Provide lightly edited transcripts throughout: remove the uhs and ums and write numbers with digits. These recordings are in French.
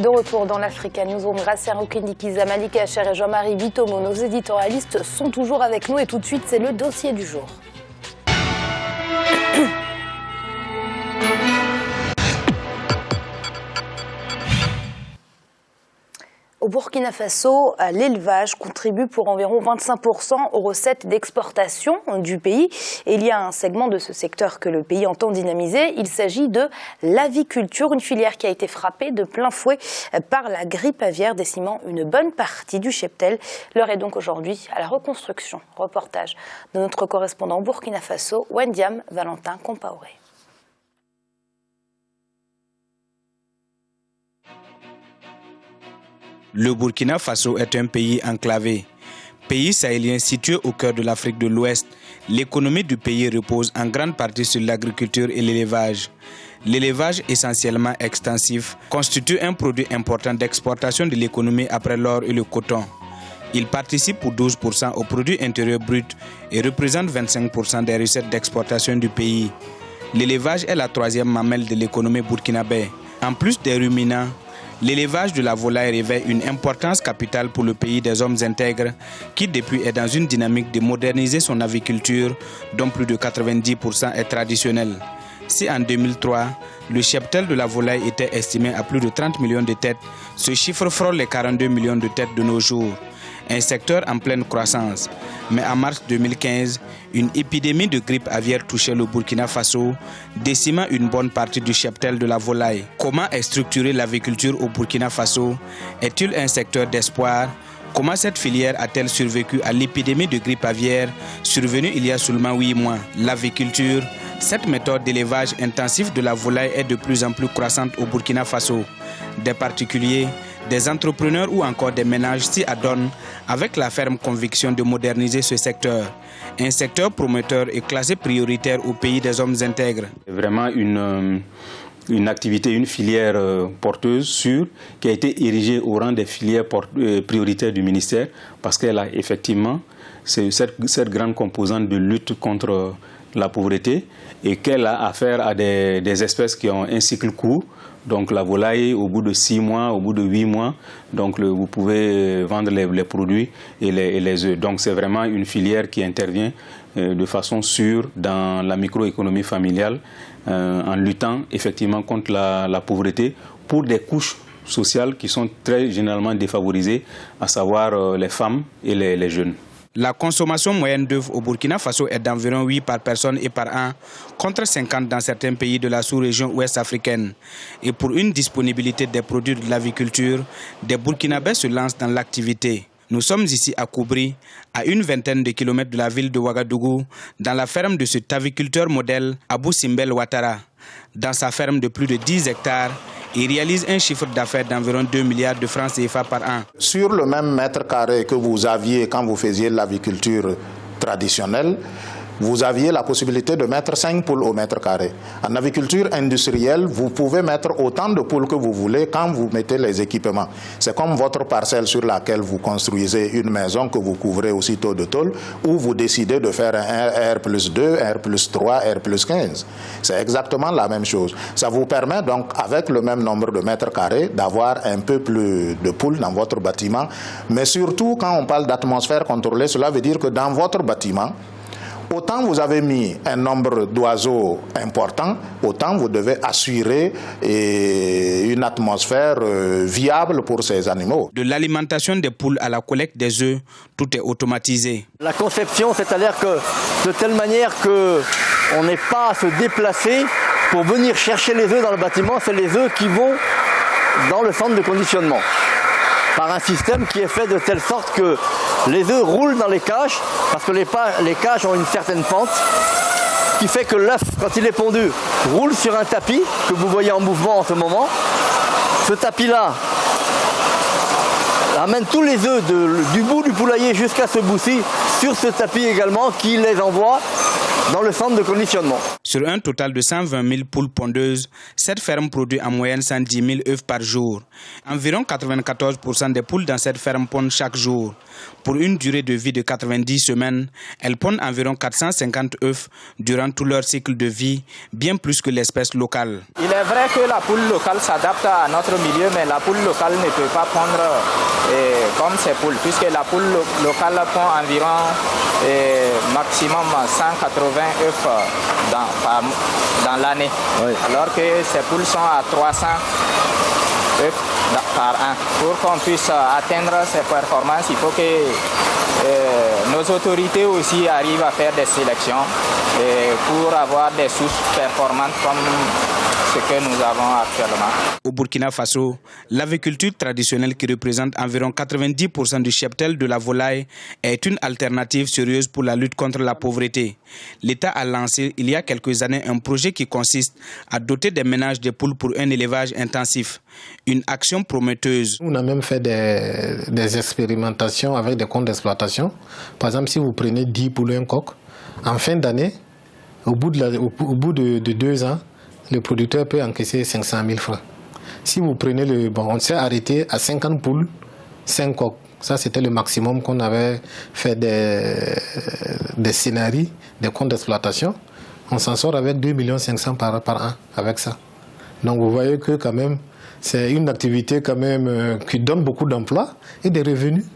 de retour dans l'Africa Newsroom. Grâce à Rukindikiza, Malika Acher et Jean-Marie Bitomo, nos éditorialistes sont toujours avec nous et tout de suite c'est le dossier du jour. Au Burkina Faso, l'élevage contribue pour environ 25% aux recettes d'exportation du pays. Et il y a un segment de ce secteur que le pays entend dynamiser. Il s'agit de l'aviculture, une filière qui a été frappée de plein fouet par la grippe aviaire, décimant une bonne partie du cheptel. L'heure est donc aujourd'hui à la reconstruction. Reportage de notre correspondant au Burkina Faso, Wendiam Valentin Compaoré. Le Burkina Faso est un pays enclavé. Pays sahélien situé au cœur de l'Afrique de l'Ouest, l'économie du pays repose en grande partie sur l'agriculture et l'élevage. L'élevage, essentiellement extensif, constitue un produit important d'exportation de l'économie après l'or et le coton. Il participe pour 12% au produit intérieur brut et représente 25% des recettes d'exportation du pays. L'élevage est la troisième mamelle de l'économie burkinabé. En plus des ruminants, l'élevage de la volaille revêt une importance capitale pour le pays des hommes intègres qui depuis est dans une dynamique de moderniser son aviculture dont plus de 90% est traditionnel. Si en 2003, le cheptel de la volaille était estimé à plus de 30 millions de têtes, ce chiffre frôle les 42 millions de têtes de nos jours. Un secteur en pleine croissance. Mais en mars 2015, une épidémie de grippe aviaire touchait le Burkina Faso, décimant une bonne partie du cheptel de la volaille. Comment est structurée l'aviculture au Burkina Faso? Est-il un secteur d'espoir? Comment cette filière a-t-elle survécu à l'épidémie de grippe aviaire survenue il y a seulement 8 mois? L'aviculture, cette méthode d'élevage intensif de la volaille est de plus en plus croissante au Burkina Faso. Des particuliers, des entrepreneurs ou encore des ménages s'y adonnent avec la ferme conviction de moderniser ce secteur. Un secteur prometteur et classé prioritaire au pays des hommes intègres. Vraiment une activité, une filière porteuse sûre qui a été érigée au rang des filières prioritaires du ministère parce qu'elle a effectivement cette grande composante de lutte contre la pauvreté et qu'elle a affaire à des espèces qui ont un cycle court. Donc la volaille, au bout de 6 mois, au bout de 8 mois, donc vous pouvez vendre les produits et les œufs. Donc c'est vraiment une filière qui intervient de façon sûre dans la microéconomie familiale en luttant effectivement contre la pauvreté pour des couches sociales qui sont très généralement défavorisées, à savoir les femmes et les jeunes. La consommation moyenne d'œufs au Burkina Faso est d'environ 8 par personne et par an, contre 50 dans certains pays de la sous-région ouest africaine. Et pour une disponibilité des produits de l'aviculture, des Burkinabés se lancent dans l'activité. Nous sommes ici à Koubri, à une vingtaine de kilomètres de la ville de Ouagadougou, dans la ferme de cet aviculteur modèle Abou Simbel Ouattara. Dans sa ferme de plus de 10 hectares, il réalise un chiffre d'affaires d'environ 2 milliards de francs CFA par an. Sur le même mètre carré que vous aviez quand vous faisiez l'aviculture traditionnelle, vous aviez la possibilité de mettre 5 poules au mètre carré. En aviculture industrielle, vous pouvez mettre autant de poules que vous voulez quand vous mettez les équipements. C'est comme votre parcelle sur laquelle vous construisez une maison que vous couvrez aussitôt de tôle, ou vous décidez de faire un R+2, R+3, R+15. C'est exactement la même chose. Ça vous permet donc, avec le même nombre de mètres carrés, d'avoir un peu plus de poules dans votre bâtiment. Mais surtout, quand on parle d'atmosphère contrôlée, cela veut dire que dans votre bâtiment, autant vous avez mis un nombre d'oiseaux important, autant vous devez assurer une atmosphère viable pour ces animaux. De l'alimentation des poules à la collecte des œufs, tout est automatisé. La conception, c'est-à-dire que de telle manière qu'on n'ait pas à se déplacer pour venir chercher les œufs dans le bâtiment, c'est les œufs qui vont dans le centre de conditionnement. Par un système qui est fait de telle sorte que les œufs roulent dans les cages, parce que les cages ont une certaine pente, qui fait que l'œuf, quand il est pondu, roule sur un tapis que vous voyez en mouvement en ce moment. Ce tapis-là amène tous les œufs du bout du poulailler jusqu'à ce bout-ci sur ce tapis également, qui les envoie dans le centre de conditionnement. Sur un total de 120 000 poules pondeuses, cette ferme produit en moyenne 110 000 œufs par jour. Environ 94% des poules dans cette ferme pondent chaque jour. Pour une durée de vie de 90 semaines, elles pondent environ 450 œufs durant tout leur cycle de vie, bien plus que l'espèce locale. Il est vrai que la poule locale s'adapte à notre milieu, mais la poule locale ne peut pas pondre comme ces poules, puisque la poule locale pond environ maximum 180 œufs dans l'année, oui. Alors que ces poules sont à 300 œufs par an. Pour qu'on puisse atteindre ces performances, il faut que nos autorités aussi arrivent à faire des sélections pour avoir des sources performantes comme ce que nous avons actuellement. Au Burkina Faso, l'aviculture traditionnelle qui représente environ 90% du cheptel de la volaille est une alternative sérieuse pour la lutte contre la pauvreté. L'État a lancé il y a quelques années un projet qui consiste à doter des ménages de poules pour un élevage intensif. Une action prometteuse. On a même fait des expérimentations avec des comptes d'exploitation. Par exemple, si vous prenez 10 poules et un coq, en fin d'année, au bout de 2 ans, le producteur peut encaisser 500 000 francs. Si vous prenez on s'est arrêté à 50 poules, 5 coqs. Ça, c'était le maximum qu'on avait fait des scénarios, des comptes d'exploitation. On s'en sort avec 2 500 000 par an avec ça. Donc, vous voyez que quand même, c'est une activité quand même qui donne beaucoup d'emplois et des revenus.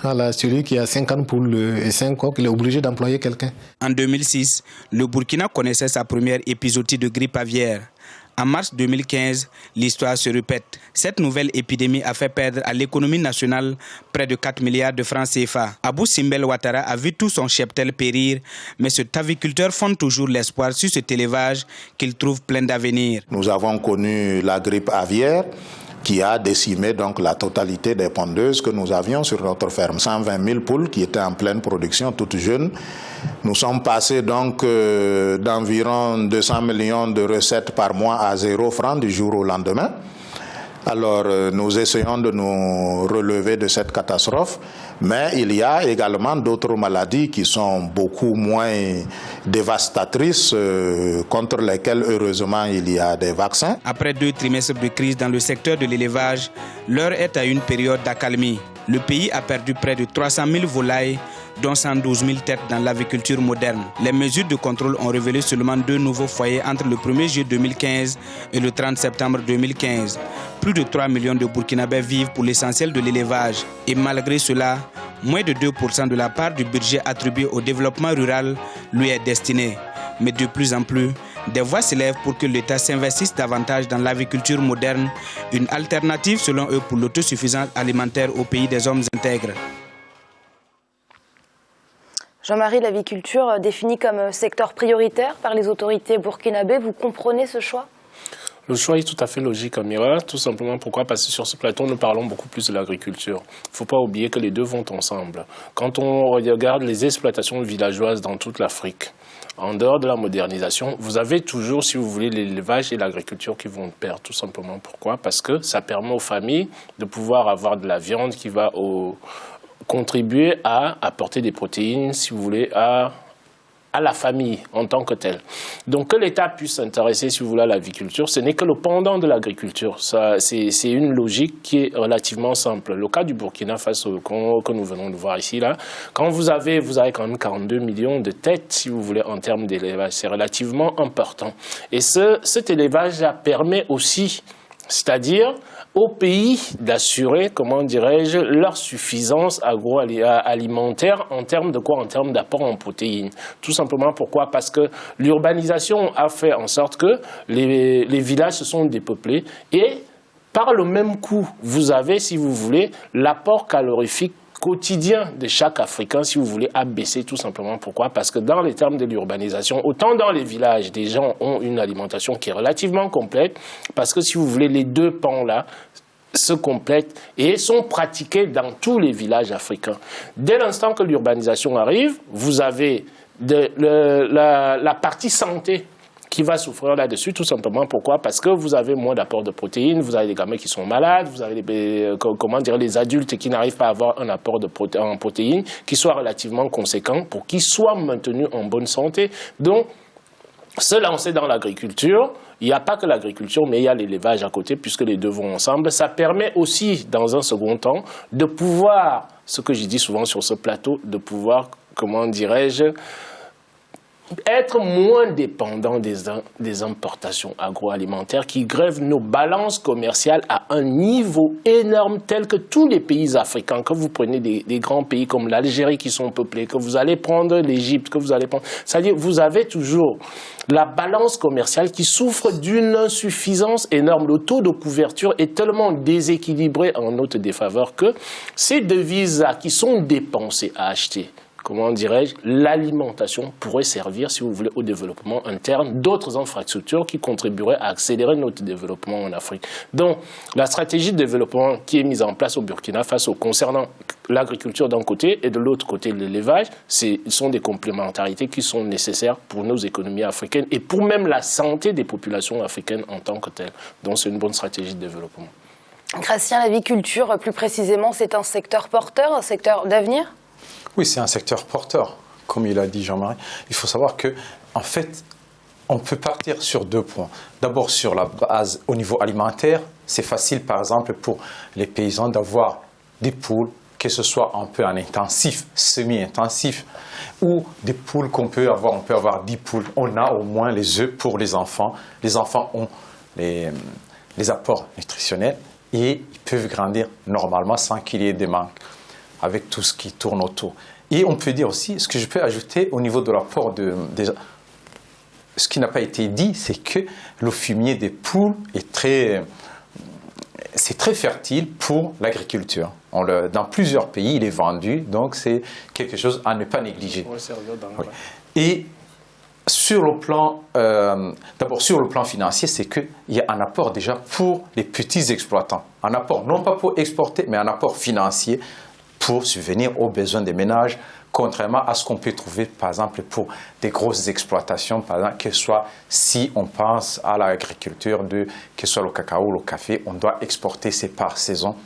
Voilà, celui qui a 50 poules et 5 coqs, il est obligé d'employer quelqu'un. En 2006, le Burkina connaissait sa première épisodie de grippe aviaire. En mars 2015, l'histoire se répète. Cette nouvelle épidémie a fait perdre à l'économie nationale près de 4 milliards de francs CFA. Abou Simbel Ouattara a vu tout son cheptel périr, mais cet aviculteur fonde toujours l'espoir sur cet élevage qu'il trouve plein d'avenir. Nous avons connu la grippe aviaire qui a décimé donc la totalité des pondeuses que nous avions sur notre ferme. 120 000 poules qui étaient en pleine production, toutes jeunes. Nous sommes passés donc d'environ 200 millions de recettes par mois à 0 francs du jour au lendemain. Alors nous essayons de nous relever de cette catastrophe, mais il y a également d'autres maladies qui sont beaucoup moins dévastatrices, contre lesquelles heureusement il y a des vaccins. Après 2 trimestres de crise dans le secteur de l'élevage, l'heure est à une période d'accalmie. Le pays a perdu près de 300 000 volailles, dont 112 000 têtes dans l'aviculture moderne. Les mesures de contrôle ont révélé seulement 2 nouveaux foyers entre le 1er juillet 2015 et le 30 septembre 2015. Plus de 3 millions de Burkinabés vivent pour l'essentiel de l'élevage. Et malgré cela, moins de 2% de la part du budget attribué au développement rural lui est destiné. Mais de plus en plus, des voix s'élèvent pour que l'État s'investisse davantage dans l'aviculture moderne, une alternative selon eux pour l'autosuffisance alimentaire au pays des hommes intègres. Jean-Marie, l'aviculture définie comme secteur prioritaire par les autorités burkinabées, vous comprenez ce choix ? Le choix est tout à fait logique, Amira, tout simplement pourquoi ? Parce que sur ce plateau, nous parlons beaucoup plus de l'agriculture. Il ne faut pas oublier que les deux vont ensemble. Quand on regarde les exploitations villageoises dans toute l'Afrique, en dehors de la modernisation, vous avez toujours, si vous voulez, l'élevage et l'agriculture qui vont de pair, tout simplement. Pourquoi ? Parce que ça permet aux familles de pouvoir avoir de la viande qui va contribuer à apporter des protéines, si vous voulez, à la famille en tant que telle. Donc que l'État puisse s'intéresser, si vous voulez, à l'aviculture, ce n'est que le pendant de l'agriculture. C'est une logique qui est relativement simple. Le cas du Burkina Faso, que nous venons de voir ici, là, quand vous avez quand même 42 millions de têtes, si vous voulez, en termes d'élevage, c'est relativement important. Et cet élevage-là permet aussi, c'est-à-dire au pays d'assurer, comment dirais-je, leur suffisance agroalimentaire en termes de quoi ? En termes d'apport en protéines. Tout simplement pourquoi ? Parce que l'urbanisation a fait en sorte que les villages se sont dépeuplés et par le même coup, vous avez, si vous voulez, l'apport calorifique quotidien de chaque Africain, si vous voulez, a baissé tout simplement. Pourquoi ? Parce que dans les termes de l'urbanisation, autant dans les villages, des gens ont une alimentation qui est relativement complète, parce que si vous voulez, les deux pans-là se complètent et sont pratiqués dans tous les villages africains. Dès l'instant que l'urbanisation arrive, vous avez la partie santé qui va souffrir là-dessus, tout simplement. Pourquoi? Parce que vous avez moins d'apport de protéines, vous avez des gamins qui sont malades, vous avez les adultes qui n'arrivent pas à avoir un apport en protéines qui soit relativement conséquent pour qu'ils soient maintenus en bonne santé. Donc, se lancer dans l'agriculture, il n'y a pas que l'agriculture, mais il y a l'élevage à côté, puisque les deux vont ensemble. Ça permet aussi, dans un second temps, de pouvoir, ce que je dis souvent sur ce plateau, de pouvoir, comment dirais-je, être moins dépendant des importations agroalimentaires qui grèvent nos balances commerciales à un niveau énorme tel que tous les pays africains. Que vous prenez des grands pays comme l'Algérie qui sont peuplés, que vous allez prendre l'Égypte, que vous allez prendre... C'est-à-dire vous avez toujours la balance commerciale qui souffre d'une insuffisance énorme. Le taux de couverture est tellement déséquilibré en notre défaveur que ces devises-là qui sont dépensées à acheter, comment dirais-je, l'alimentation pourrait servir, si vous voulez, au développement interne d'autres infrastructures qui contribueraient à accélérer notre développement en Afrique. Donc, la stratégie de développement qui est mise en place au Burkina Faso concernant l'agriculture d'un côté et de l'autre côté l'élevage, ce sont des complémentarités qui sont nécessaires pour nos économies africaines et pour même la santé des populations africaines en tant que telles. Donc, c'est une bonne stratégie de développement. Gracien, l'aviculture, plus précisément, c'est un secteur porteur, un secteur d'avenir ? Oui, c'est un secteur porteur, comme il a dit Jean-Marie. Il faut savoir que, en fait, on peut partir sur 2 points. D'abord, sur la base au niveau alimentaire, c'est facile, par exemple, pour les paysans d'avoir des poules, que ce soit un peu en intensif, semi-intensif, ou des poules qu'on peut avoir. On peut avoir 10 poules. On a au moins les œufs pour les enfants. Les enfants ont les apports nutritionnels et ils peuvent grandir normalement sans qu'il y ait des manques, avec tout ce qui tourne autour. Et on peut dire aussi, ce que je peux ajouter au niveau de l'apport ce qui n'a pas été dit, c'est que le fumier des poules est très fertile pour l'agriculture. Dans plusieurs pays, il est vendu, donc c'est quelque chose à ne pas négliger. Oui. Et sur le plan, d'abord sur le plan financier, c'est qu'il y a un apport déjà pour les petits exploitants. Un apport non pas pour exporter, mais un apport financier pour subvenir aux besoins des ménages, contrairement à ce qu'on peut trouver, par exemple, pour des grosses exploitations, par exemple, que ce soit, si on pense à l'agriculture, que ce soit le cacao, le café, on doit exporter ces par saison.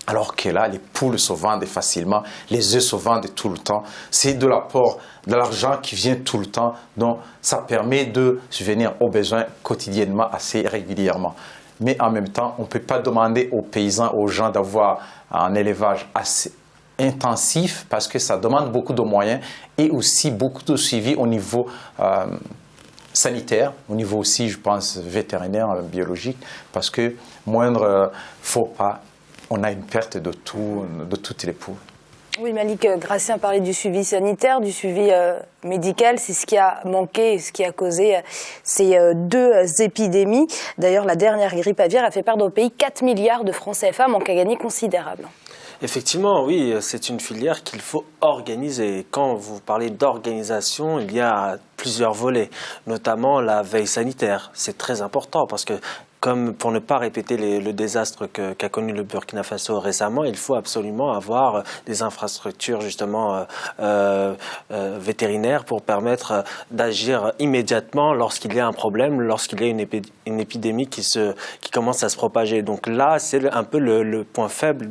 Alors que là, les poules se vendent facilement, les œufs se vendent tout le temps. C'est de l'apport, de l'argent qui vient tout le temps, donc ça permet de subvenir aux besoins quotidiennement, assez régulièrement. Mais en même temps, on ne peut pas demander aux paysans, aux gens d'avoir un élevage assez intensif parce que ça demande beaucoup de moyens et aussi beaucoup de suivi au niveau sanitaire, au niveau aussi, je pense, vétérinaire, biologique, parce que faut pas, on a une perte de toutes les poules. Oui, Malik Gracien parlait du suivi sanitaire, du suivi médical. C'est ce qui a manqué, ce qui a causé ces 2 épidémies. D'ailleurs, la dernière grippe aviaire a fait perdre au pays 4 milliards de francs CFA, manque à gagner considérable. Effectivement, oui, c'est une filière qu'il faut organiser. Quand vous parlez d'organisation, il y a plusieurs volets, notamment la veille sanitaire. C'est très important parce que, comme pour ne pas répéter le désastre qu'a connu le Burkina Faso récemment, il faut absolument avoir des infrastructures justement vétérinaires pour permettre d'agir immédiatement lorsqu'il y a un problème, lorsqu'il y a une épidémie qui commence à se propager. Donc là, c'est un peu le point faible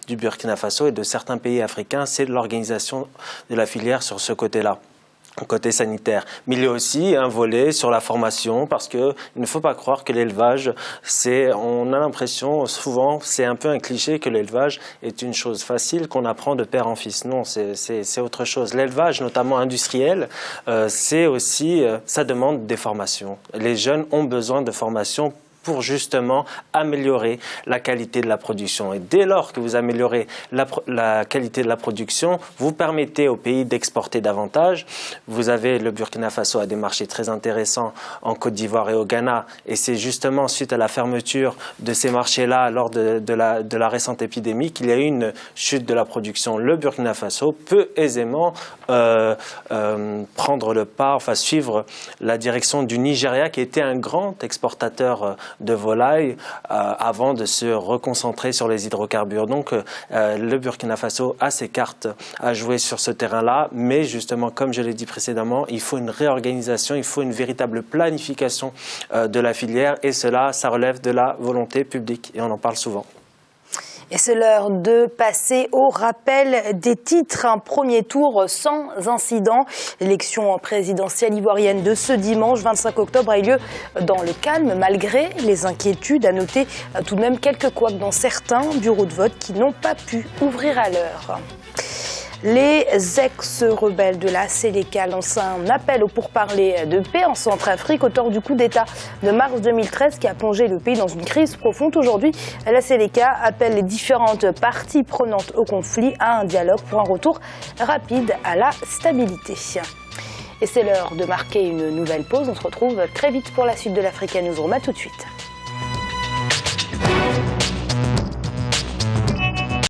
du Burkina Faso et de certains pays africains, c'est l'organisation de la filière sur ce côté-là. Côté sanitaire. Mais il y a aussi un volet sur la formation parce qu'il ne faut pas croire que l'élevage, on a l'impression, souvent, c'est un peu un cliché que l'élevage est une chose facile qu'on apprend de père en fils. Non, c'est autre chose. L'élevage, notamment industriel, c'est aussi, ça demande des formations. Les jeunes ont besoin de formation pour justement améliorer la qualité de la production. Et dès lors que vous améliorez la qualité de la production, vous permettez au pays d'exporter davantage. Vous avez le Burkina Faso a des marchés très intéressants en Côte d'Ivoire et au Ghana. Et c'est justement suite à la fermeture de ces marchés-là lors de la récente épidémie qu'il y a eu une chute de la production. Le Burkina Faso peut aisément prendre le pas, enfin suivre la direction du Nigeria qui était un grand exportateur volaille avant de se reconcentrer sur les hydrocarbures. Donc le Burkina Faso a ses cartes à jouer sur ce terrain-là, mais justement, comme je l'ai dit précédemment, il faut une réorganisation, il faut une véritable planification de la filière, et cela, ça relève de la volonté publique, et on en parle souvent. Et c'est l'heure de passer au rappel des titres. Un premier tour sans incident. L'élection présidentielle ivoirienne de ce dimanche 25 octobre a eu lieu dans le calme, malgré les inquiétudes. À noter tout de même quelques couacs dans certains bureaux de vote qui n'ont pas pu ouvrir à l'heure. Les ex-rebelles de la Séléka lancent un appel au pourparlers de paix en Centrafrique, auteur du coup d'État de mars 2013 qui a plongé le pays dans une crise profonde. Aujourd'hui, la Séléka appelle les différentes parties prenantes au conflit à un dialogue pour un retour rapide à la stabilité. Et c'est l'heure de marquer une nouvelle pause. On se retrouve très vite pour la suite de l'Africa Newsroom. À tout de suite.